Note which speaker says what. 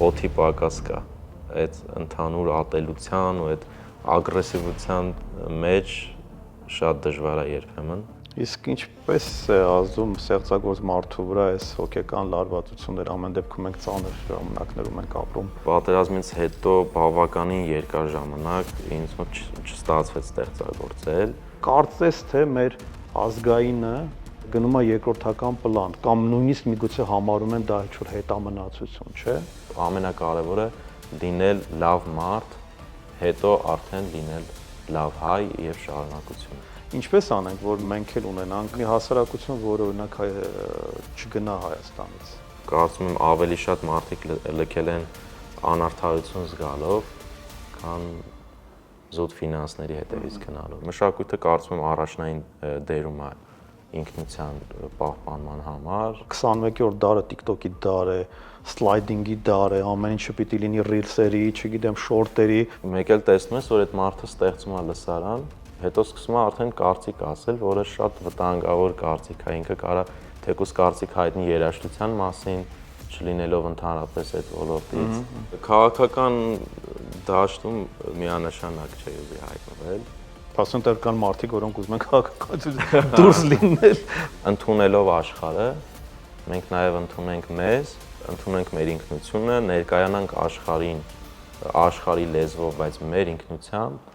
Speaker 1: օդի պակաս կա այդ ընդհանուր ատելության ու այդ ագրեսիվության մեջ շատ դժվար է երբեմն։
Speaker 2: Իսկ ինչպես է ազդում ստեղծագործ մարդու վրա այս հոգեկան լարվածությունները, ամեն դեպքում մենք ծանր ժամանակներում ենք ապրում։
Speaker 1: Պատերազմից հետո բավականին երկար ժամանակ ինձ մոտ չստացվեց ստեղծագործել։
Speaker 2: Կարծես թե մեր ազգայինը գնում է երկրորդական պլան կամ նույնիսկ միգուցե համարում են դա ինչ-որ հետամնացություն, չէ՞։
Speaker 1: Ամենակարևորը լինել լավ մարդ, հետո արդեն լինել լավ հայ եւ շարունակություն։
Speaker 2: Ինչպես անենք, որ մենք էլ ունենանք մի հասարակություն, որը օրինակ չգնա Հայաստանից։
Speaker 1: Կարծում եմ ավելի շատ մարդիկ լքել են անարդարություն զգալով, քան զուտ ֆինանսների հետևից գնալով։ Մշակույթը կարծում եմ առաջնային դերում է ինքնության պահպանման համար։
Speaker 2: 21-րդ դարը TikTok-ի դար է, սլայդինգի դար է, ամեն ինչը պիտի լինի ռիլսերի, չգիտեմ, շորտերի։
Speaker 1: Մեկ էլ տեսնում ես, որ այդ մարդը ստեղծում է լսարան, հետո սկսում է արդեն կարծիք ասել, որը շատ վտանգավոր կարծիք է, ինքը կարա թեկուզ կարծիք հայտնի երաժշտության մասին, չլինելով ընդհանրապես այդ ոլորտից։ Քաղաքական դաշտում միանշանակ չէ ուզի հայտնվել։
Speaker 2: Ասում դեռ կան մարդիկ, որոնք ուզում են քաղաքականություն դուրս լինել,
Speaker 1: ընդունելով աշխարհը, մենք նաև ընդունենք մեզ, ընդունենք մեր ինքնությունը, ներկայանանք աշխարհին, աշխարհի լեզվով, բայց մեր ինքնությամբ